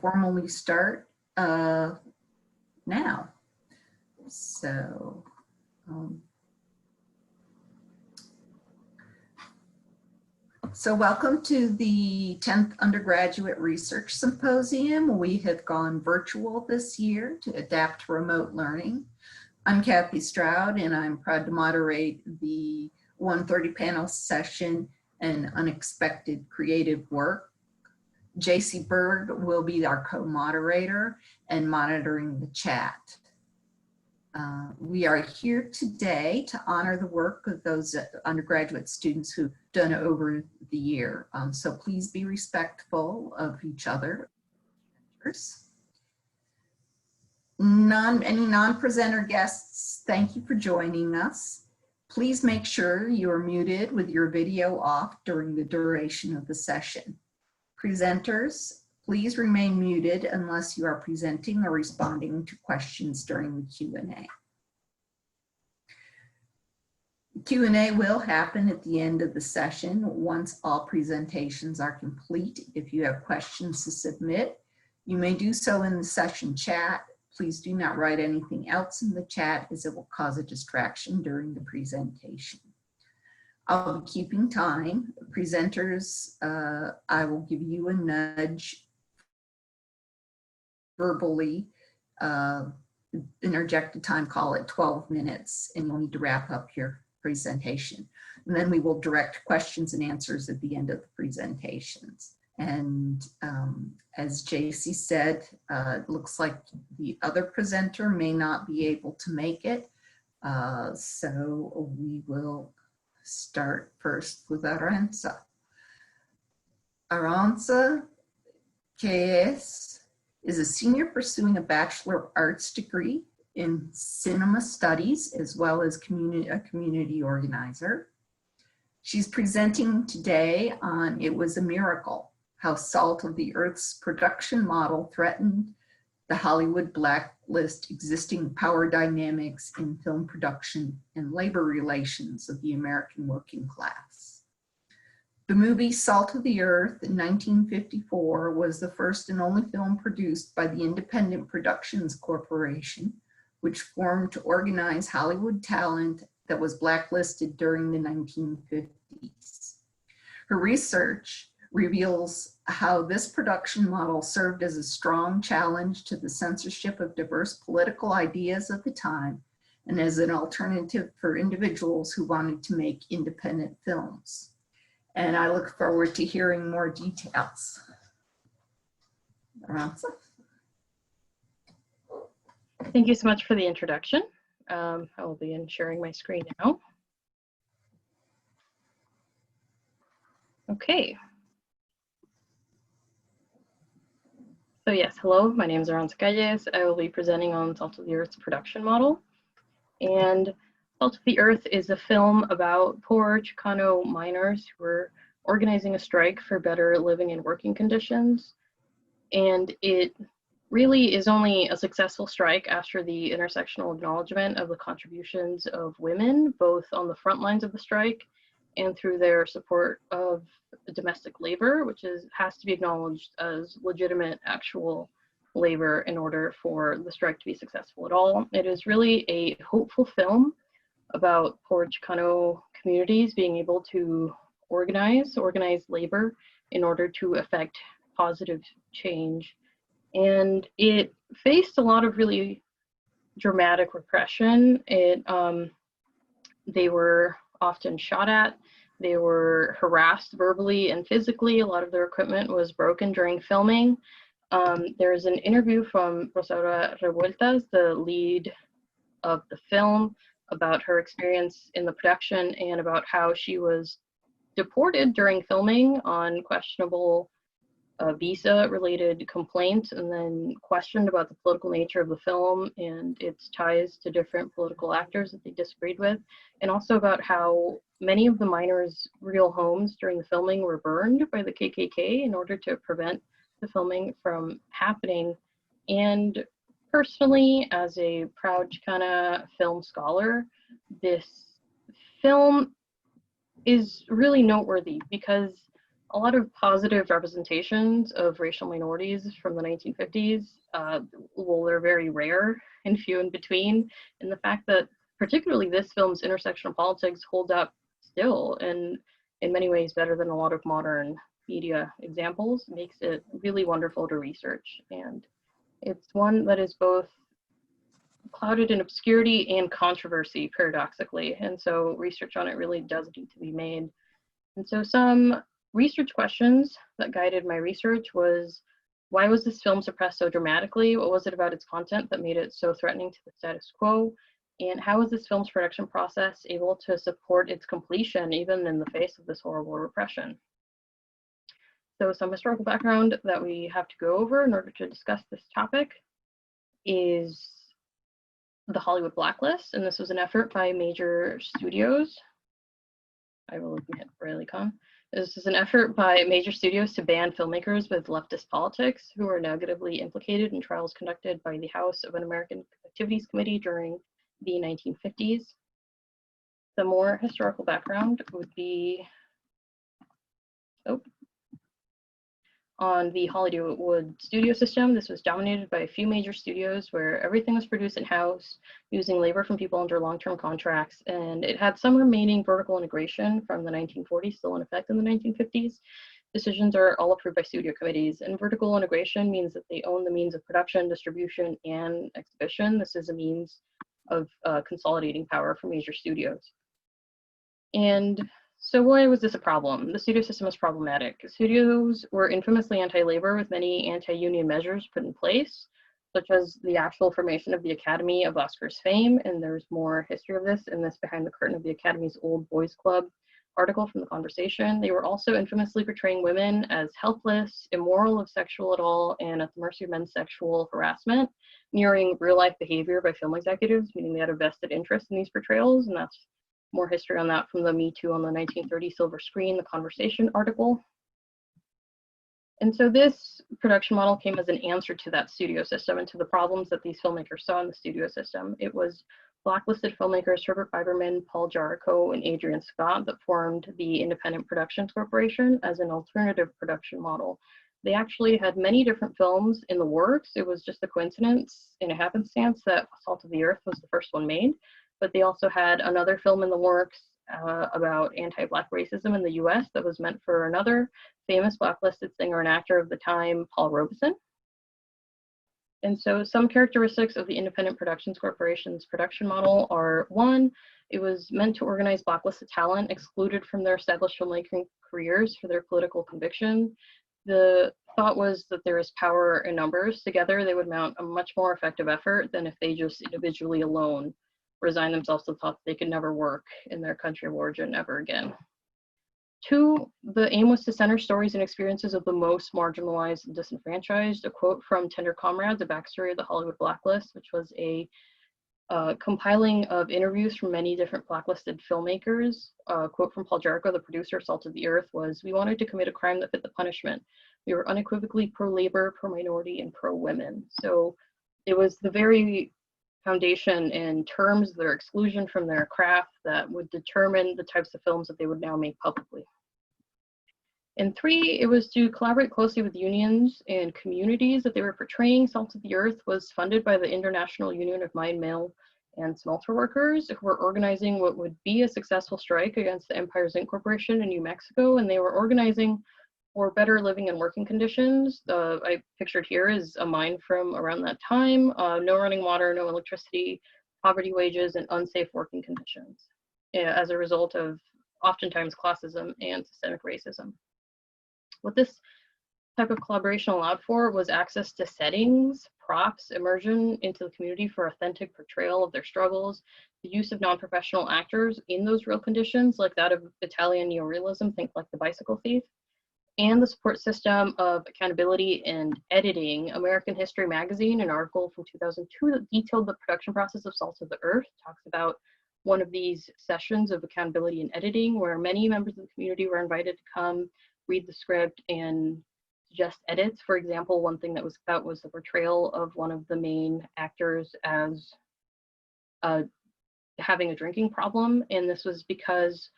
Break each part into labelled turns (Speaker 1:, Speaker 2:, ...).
Speaker 1: formally start now. So welcome to the 10th Undergraduate Research Symposium. We have gone virtual this year to adapt to remote learning. I'm Kathy Stroud, and I'm proud to moderate the 1:30 panel session, An Unexpected Creative Work. Jacy Berg will be our co-moderator and monitoring the chat. We are here today to honor the work of those undergraduate students who've done over the year. So please be respectful of each other. Any non-presenter guests, thank you for joining us. Please make sure you are muted with your video off during the duration of the session. Presenters, please remain muted unless you are presenting or responding to questions during the Q&A. The Q&A will happen at the end of the session once all presentations are complete. If you have questions to submit, you may do so in the session chat. Please do not write anything else in the chat, as it will cause a distraction during the presentation. I'll be keeping time. Presenters, I will give you a nudge verbally, interject a time call at 12 minutes, and you'll need to wrap up your presentation. And then we will direct questions and answers at the end of the presentations. And as Jacy said, it looks like the other presenter may not be able to make it. So we will start first with Aranza. Aranza, que is a senior pursuing a Bachelor of Arts degree in cinema studies, as well as a community organizer. She's presenting today on It Was a Miracle, How Salt of the Earth's Production Model Threatened the Hollywood Blacklist Existing Power Dynamics in Film Production and Labor Relations of the American Working Class. The movie Salt of the Earth in 1954 was the first and only film produced by the Independent Productions Corporation, which formed to organize Hollywood talent that was blacklisted during the 1950s. Her research reveals how this production model served as a strong challenge to the censorship of diverse political ideas of the time and as an alternative for individuals who wanted to make independent films. And I look forward to hearing more details. Aranza?
Speaker 2: Thank you so much for the introduction. I will begin sharing my screen now. Okay. So yes, hello, my name is Aranza Calles. I will be presenting on Salt of the Earth's production model. And Salt of the Earth is a film about poor Chicano miners who were organizing a strike for better living and working conditions. And it really is only a successful strike after the intersectional acknowledgement of the contributions of women, both on the front lines of the strike and through their support of domestic labor, which has to be acknowledged as legitimate actual labor in order for the strike to be successful at all. It is really a hopeful film about poor Chicano communities being able to organize labor in order to affect positive change. And it faced a lot of really dramatic repression. They were often shot at, they were harassed verbally and physically. A lot of their equipment was broken during filming. There is an interview from Rosa Revueltas, the lead of the film, about her experience in the production and about how she was deported during filming on questionable visa-related complaints, and then questioned about the political nature of the film and its ties to different political actors that they disagreed with, and also about how many of the miners' real homes during the filming were burned by the KKK in order to prevent the filming from happening. And personally, as a proud Chicana film scholar, this film is really noteworthy because a lot of positive representations of racial minorities from the 1950s. Well, they're very rare and few in between. And the fact that particularly this film's intersectional politics holds up still, and in many ways better than a lot of modern media examples, makes it really wonderful to research. And it's one that is both clouded in obscurity and controversy, paradoxically. And so research on it really does need to be made. And so some research questions that guided my research was, why was this film suppressed so dramatically? What was it about its content that made it so threatening to the status quo? And how was this film's production process able to support its completion even in the face of this horrible repression? So some historical background that we have to go over in order to discuss this topic is the Hollywood Blacklist, and this was an effort by major studios. I will admit, really con. This is an effort by major studios to ban filmmakers with leftist politics who were negatively implicated in trials conducted by the House of Un-American Activities Committee during the 1950s. The more historical background would be, on the Hollywood studio system. This was dominated by a few major studios where everything was produced in-house using labor from people under long-term contracts, and it had some remaining vertical integration from the 1940s still in effect in the 1950s. Decisions are all approved by studio committees, and vertical integration means that they own the means of production, distribution, and exhibition. This is a means of consolidating power for major studios. And so why was this a problem? The studio system was problematic. Studios were infamously anti-labor with many anti-union measures put in place, such as the actual formation of the Academy of Oscars fame, and there's more history of this in this Behind the Curtain of the Academy's Old Boys Club article from The Conversation. They were also infamously portraying women as helpless, immoral if sexual at all, and at the mercy of men's sexual harassment, mirroring real-life behavior by film executives, meaning they had a vested interest in these portrayals, and that's more history on that from the Me Too on the 1930 Silver Screen, The Conversation article. And so this production model came as an answer to that studio system and to the problems that these filmmakers saw in the studio system. It was blacklisted filmmakers Herbert Biberman, Paul Jarrico, and Adrian Scott that formed the Independent Productions Corporation as an alternative production model. They actually had many different films in the works. It was just a coincidence and a happenstance that Salt of the Earth was the first one made. But they also had another film in the works about anti-Black racism in the US that was meant for another famous blacklisted singer and actor of the time, Paul Robeson. And so some characteristics of the Independent Productions Corporation's production model are, one, it was meant to organize blacklisted talent excluded from their established filmmaking careers for their political conviction. The thought was that there is power in numbers. Together, they would mount a much more effective effort than if they just individually alone resign themselves to the thought that they could never work in their country of origin ever again. Two, the aim was to center stories and experiences of the most marginalized and disenfranchised. A quote from Tender Comrades, a backstory of the Hollywood Blacklist, which was a compiling of interviews from many different blacklisted filmmakers. A quote from Paul Jarrico, the producer of Salt of the Earth, was, "We wanted to commit a crime that fit the punishment. We were unequivocally pro-labor, pro-minority, and pro-women." So it was the very foundation and terms, their exclusion from their craft, that would determine the types of films that they would now make publicly. And three, it was to collaborate closely with unions and communities that they were portraying. Salt of the Earth was funded by the International Union of Mine, Mill, and Smelter Workers, who were organizing what would be a successful strike against the Empire Zinc Corporation in New Mexico, and they were organizing for better living and working conditions. I pictured here is a mine from around that time. No running water, no electricity, poverty wages, and unsafe working conditions as a result of oftentimes classism and systemic racism. What this type of collaboration allowed for was access to settings, props, immersion into the community for authentic portrayal of their struggles, the use of non-professional actors in those real conditions, like that of Italian neorealism, think like The Bicycle Thief, and the support system of accountability and editing. American History Magazine, an article from 2002 that detailed the production process of Salt of the Earth, talks about one of these sessions of accountability and editing where many members of the community were invited to come read the script and suggest edits. For example, one thing that was cut was the portrayal of one of the main actors as having a drinking problem, and this was because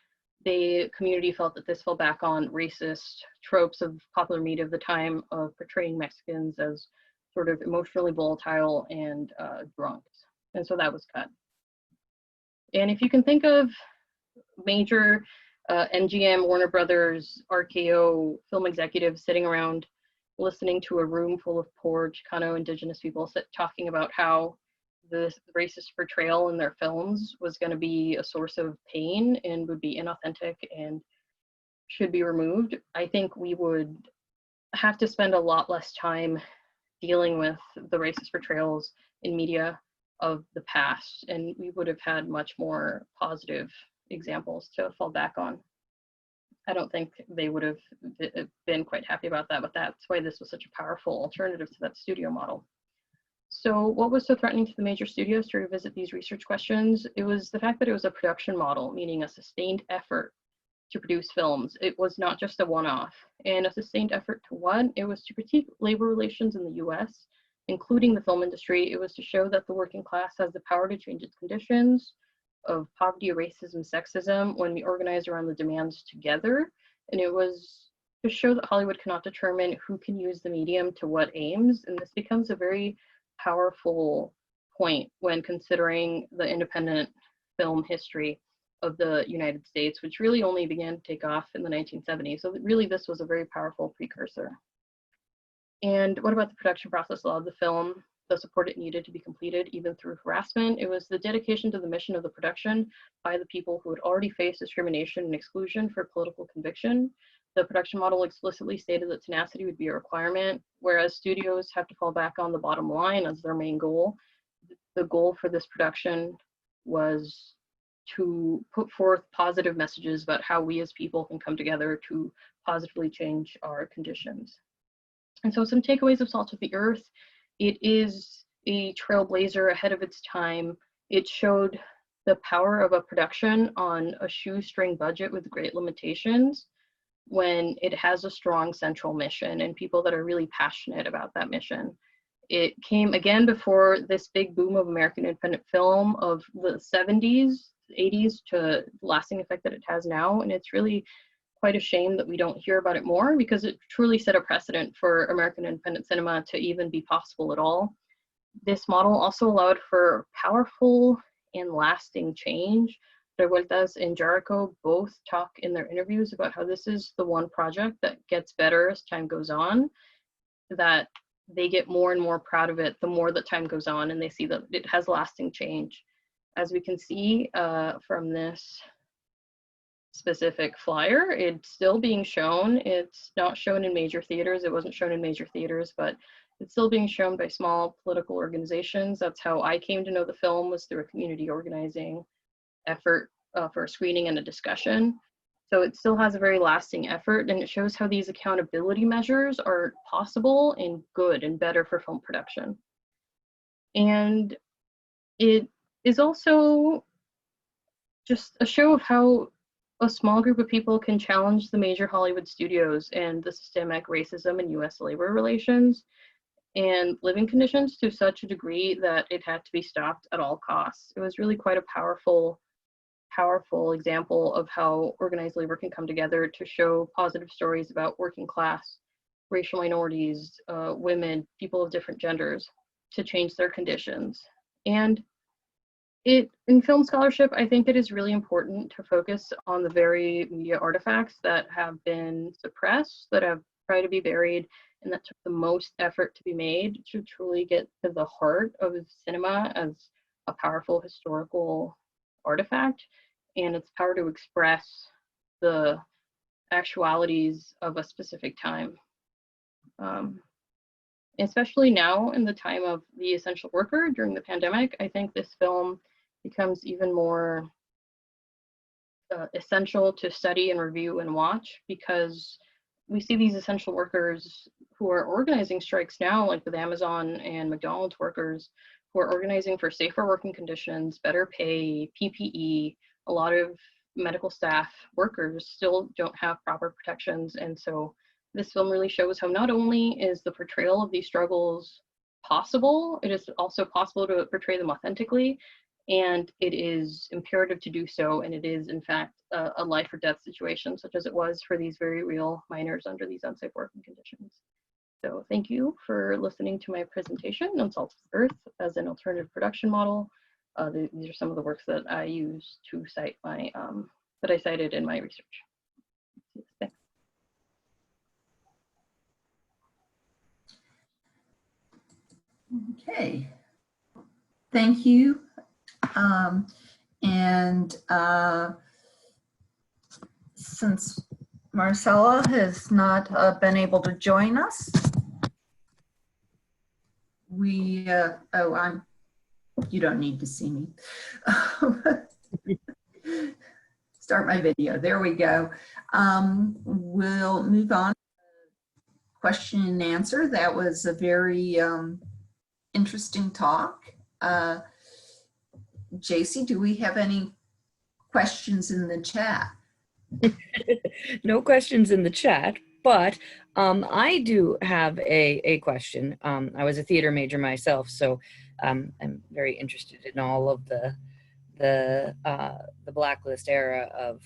Speaker 2: the community felt that this fell back on racist tropes of popular media of the time of portraying Mexicans as sort of emotionally volatile and drunks. And so that was cut. And if you can think of major MGM, Warner Brothers, RKO film executives sitting around listening to a room full of poor Chicano indigenous people talking about how the racist portrayal in their films was going to be a source of pain and would be inauthentic and should be removed, I think we would have to spend a lot less time dealing with the racist portrayals in media of the past, and we would have had much more positive examples to fall back on. I don't think they would have been quite happy about that, but that's why this was such a powerful alternative to that studio model. So what was so threatening to the major studios to revisit these research questions? It was the fact that it was a production model, meaning a sustained effort to produce films. It was not just a one-off. And a sustained effort to what? It was to critique labor relations in the US, including the film industry. It was to show that the working class has the power to change its conditions of poverty, racism, sexism when we organize around the demands together. And it was to show that Hollywood cannot determine who can use the medium to what aims. And this becomes a very powerful point when considering the independent film history of the United States, which really only began to take off in the 1970s. So really this was a very powerful precursor. And what about the production process law of the film? The support it needed to be completed, even through harassment. It was the dedication to the mission of the production by the people who had already faced discrimination and exclusion for political conviction. The production model explicitly stated that tenacity would be a requirement, whereas studios have to fall back on the bottom line as their main goal. The goal for this production was to put forth positive messages about how we as people can come together to positively change our conditions. And so some takeaways of Salt of the Earth: it is a trailblazer ahead of its time. It showed the power of a production on a shoestring budget with great limitations when it has a strong central mission and people that are really passionate about that mission. It came again before this big boom of American independent film of the 70s, 80s to the lasting effect that it has now. And it's really quite a shame that we don't hear about it more, because it truly set a precedent for American independent cinema to even be possible at all. This model also allowed for powerful and lasting change. Revueltas and Jericho both talk in their interviews about how this is the one project that gets better as time goes on, that they get more and more proud of it the more that time goes on, and they see that it has lasting change. As we can see from this specific flyer, it's still being shown. It's not shown in major theaters. It wasn't shown in major theaters, but it's still being shown by small political organizations. That's how I came to know the film, was through a community organizing effort for a screening and a discussion. So it still has a very lasting effort, and it shows how these accountability measures are possible and good and better for film production. And it is also just a show of how a small group of people can challenge the major Hollywood studios and the systemic racism in US labor relations and living conditions to such a degree that it had to be stopped at all costs. It was really quite a powerful example of how organized labor can come together to show positive stories about working class, racial minorities, women, people of different genders, to change their conditions. And in film scholarship, I think it is really important to focus on the very media artifacts that have been suppressed, that have tried to be buried, and that took the most effort to be made to truly get to the heart of cinema as a powerful historical artifact and its power to express the actualities of a specific time. Especially now in the time of the essential worker during the pandemic, I think this film becomes even more essential to study and review and watch, because we see these essential workers who are organizing strikes now, like with Amazon and McDonald's workers, who are organizing for safer working conditions, better pay, PPE. A lot of medical staff workers still don't have proper protections. And so this film really shows how not only is the portrayal of these struggles possible, it is also possible to portray them authentically and it is imperative to do so, and it is in fact a life or death situation, such as it was for these very real miners under these unsafe working conditions. So thank you for listening to my presentation on Salt of the Earth as an alternative production model. These are some of the works that I use to cite my, that I cited in my research. Thanks.
Speaker 1: Okay, thank you. Since Marcella has not been able to join us, you don't need to see me. Start my video, there we go. We'll move on to question and answer. That was a very interesting talk. Jacy, do we have any questions in the chat?
Speaker 3: No questions in the chat, but I do have a question. I was a theater major myself, so I'm very interested in all of the Blacklist era of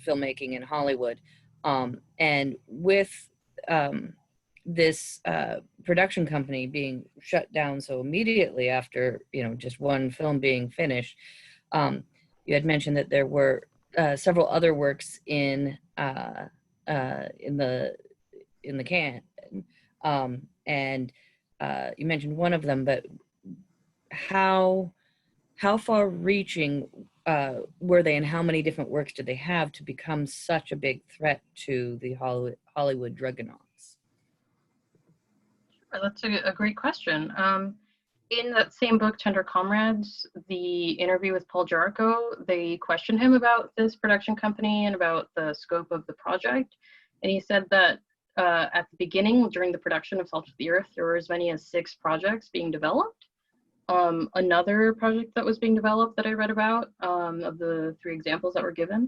Speaker 3: filmmaking in Hollywood, and with this production company being shut down so immediately after just one film being finished. You had mentioned that there were several other works in the can, and you mentioned one of them, but how far reaching were they, and how many different works did they have to become such a big threat to the Hollywood Juggernauts?
Speaker 2: That's a great question. In that same book, Tender Comrades, the interview with Paul Jarrico, they questioned him about this production company and about the scope of the project. And he said that at the beginning, during the production of Salt of the Earth, there were as many as 6 projects being developed. Another project that was being developed that I read about, of the 3 examples that were given,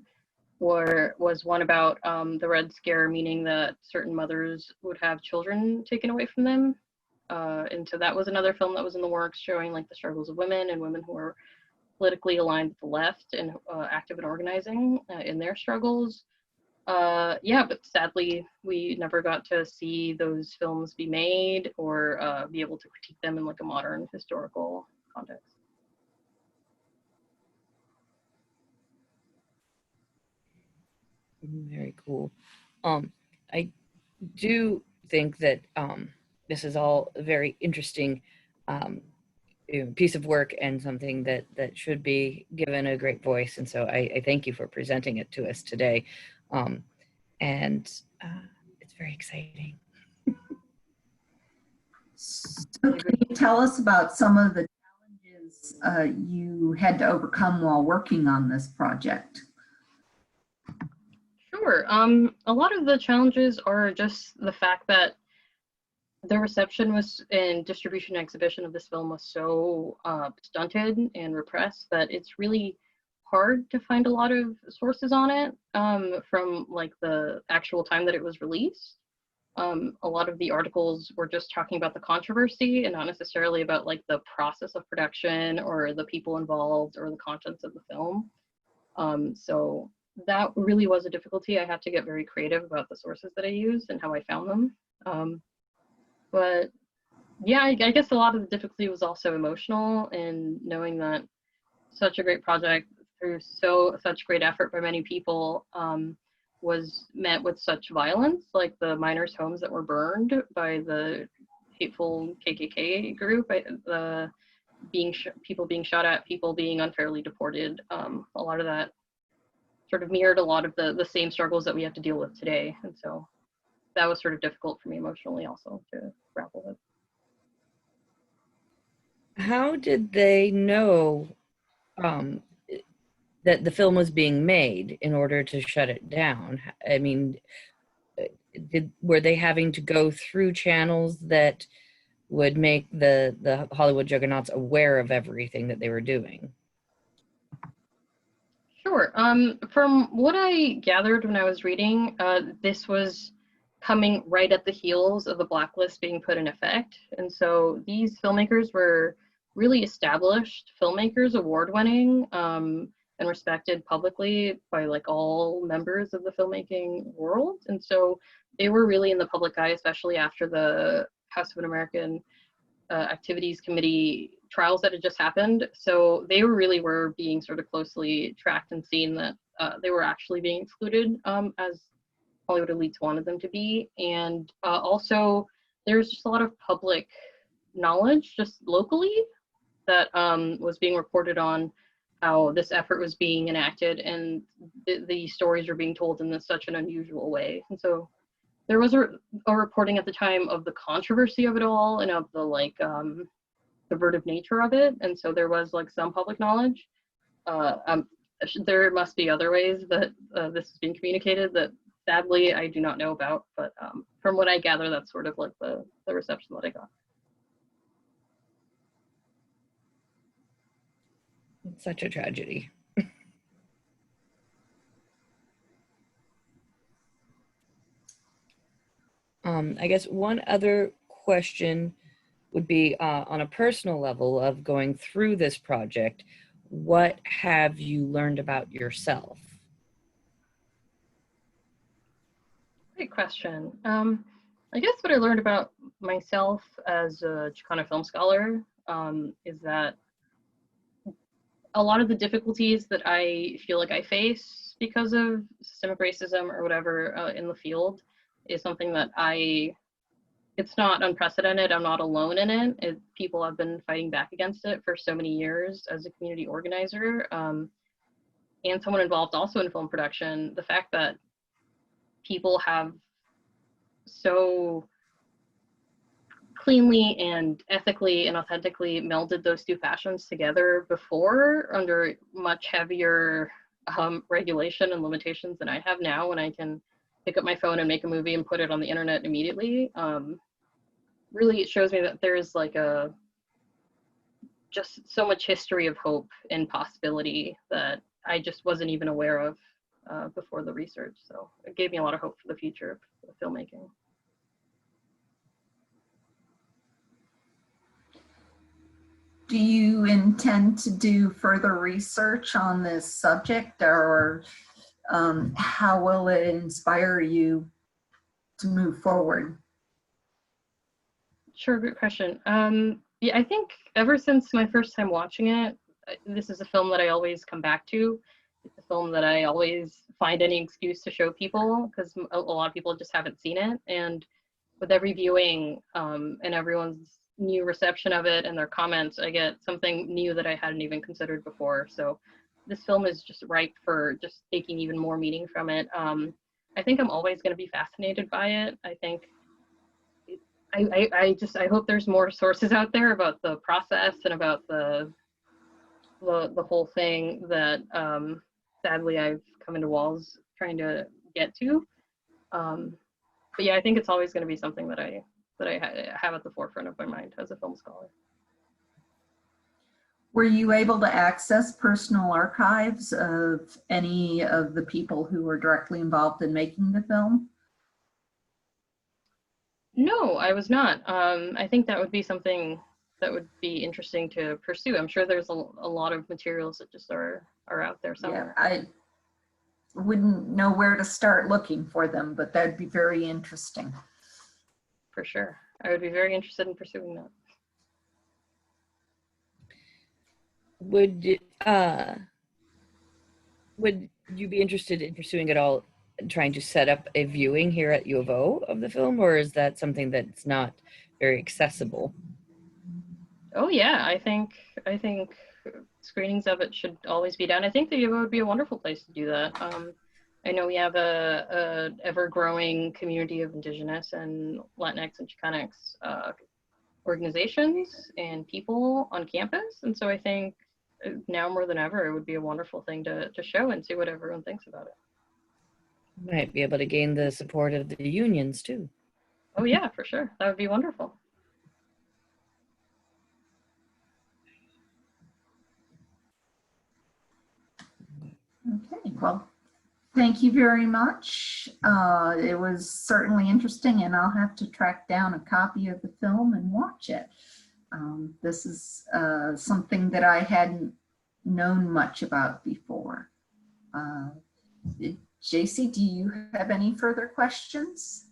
Speaker 2: was one about the Red Scare, meaning that certain mothers would have children taken away from them. And so that was another film that was in the works, showing like the struggles of women and women who are politically aligned with the left and active in organizing in their struggles. Yeah, but sadly, we never got to see those films be made or be able to critique them in like a modern historical context.
Speaker 3: Very cool. I do think that this is all a very interesting piece of work and something that should be given a great voice. And so I thank you for presenting it to us today. And it's very exciting.
Speaker 1: So can you tell us about some of the challenges you had to overcome while working on this project?
Speaker 2: Sure. A lot of the challenges are just the fact that the reception was and distribution and exhibition of this film was so stunted and repressed that it's really hard to find a lot of sources on it from like the actual time that it was released. A lot of the articles were just talking about the controversy and not necessarily about like the process of production or the people involved or the contents of the film. So that really was a difficulty. I had to get very creative about the sources that I used and how I found them. But yeah, I guess a lot of the difficulty was also emotional, and knowing that such a great project through such great effort by many people was met with such violence, like the miners' homes that were burned by the hateful KKK group, people being shot at, people being unfairly deported. A lot of that sort of mirrored a lot of the same struggles that we have to deal with today. And so that was sort of difficult for me emotionally also to grapple with.
Speaker 3: How did they know that the film was being made in order to shut it down? I mean, were they having to go through channels that would make the Hollywood Juggernauts aware of everything that they were doing?
Speaker 2: Sure. From what I gathered when I was reading, this was coming right at the heels of the blacklist being put in effect. And so these filmmakers were really established filmmakers, award-winning, and respected publicly by like all members of the filmmaking world. And so they were really in the public eye, especially after the House of Un-American Activities Committee trials that had just happened. So they really were being sort of closely tracked and seen that they were actually being excluded as Hollywood elites wanted them to be. And also there's just a lot of public knowledge just locally that was being reported on how this effort was being enacted, and the stories were being told in such an unusual way. And so there was a reporting at the time of the controversy of it all and of the like subversive nature of it. And so there was like some public knowledge. There must be other ways that this is being communicated that sadly I do not know about, but from what I gather, that's sort of like the reception that I got.
Speaker 3: It's such a tragedy. I guess one other question would be on a personal level of going through this project, what have you learned about yourself?
Speaker 2: Great question. I guess what I learned about myself as a Chicano film scholar is that a lot of the difficulties that I feel like I face because of systemic racism or whatever in the field is something that it's not unprecedented. I'm not alone in it. People have been fighting back against it for so many years as a community organizer and someone involved also in film production. The fact that people have so cleanly and ethically and authentically melded those two passions together before under much heavier regulation and limitations than I have now, when I can pick up my phone and make a movie and put it on the internet immediately. Really, it shows me that there's like just so much history of hope and possibility that I just wasn't even aware of before the research. So it gave me a lot of hope for the future of filmmaking.
Speaker 1: Do you intend to do further research on this subject, or how will it inspire you to move forward?
Speaker 2: Sure, good question. Yeah, I think ever since my first time watching it, this is a film that I always come back to. It's a film that I always find any excuse to show people because a lot of people just haven't seen it. And with every viewing and everyone's new reception of it and their comments, I get something new that I hadn't even considered before. So this film is just ripe for just taking even more meaning from it. I think I'm always going to be fascinated by it. I think I hope there's more sources out there about the process and about the whole thing that sadly I've come into walls trying to get to. But yeah, I think it's always going to be something that I have at the forefront of my mind as a film scholar.
Speaker 1: Were you able to access personal archives of any of the people who were directly involved in making the film?
Speaker 2: No, I was not. I think that would be something that would be interesting to pursue. I'm sure there's a lot of materials that just are out there somewhere.
Speaker 1: Yeah, I wouldn't know where to start looking for them, but that'd be very interesting.
Speaker 2: For sure. I would be very interested in pursuing that.
Speaker 3: Would you be interested in pursuing it all, trying to set up a viewing here at U of O of the film, or is that something that's not very accessible?
Speaker 2: Oh yeah, I think screenings of it should always be done. I think the U of O would be a wonderful place to do that. I know we have a ever-growing community of Indigenous and Latinx and Chicanx organizations and people on campus, and so I think now more than ever it would be a wonderful thing to show and see what everyone thinks about it.
Speaker 3: Might be able to gain the support of the unions too.
Speaker 2: Oh yeah, for sure. That would be wonderful.
Speaker 1: Okay, well, thank you very much. It was certainly interesting, and I'll have to track down a copy of the film and watch it. This is something that I hadn't known much about before. Jacy, do you have any further questions?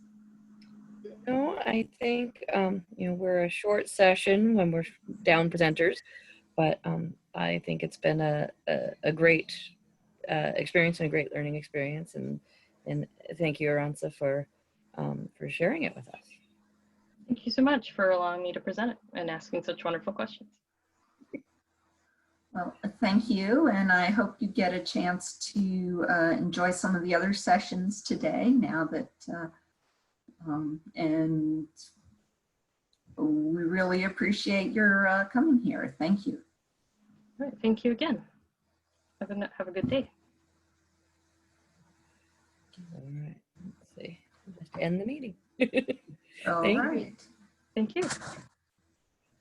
Speaker 3: No, I think, we're a short session when we're down presenters, but I think it's been a great experience and a great learning experience. And thank you, Aranza, for sharing it with us.
Speaker 2: Thank you so much for allowing me to present it and asking such wonderful questions.
Speaker 1: Well, thank you, and I hope you get a chance to enjoy some of the other sessions today now that, and we really appreciate your coming here. Thank you.
Speaker 2: All right, thank you again. Have a good day.
Speaker 3: All right, let's see. Just end the meeting.
Speaker 1: All
Speaker 3: Thank you.
Speaker 1: right.
Speaker 2: Thank you.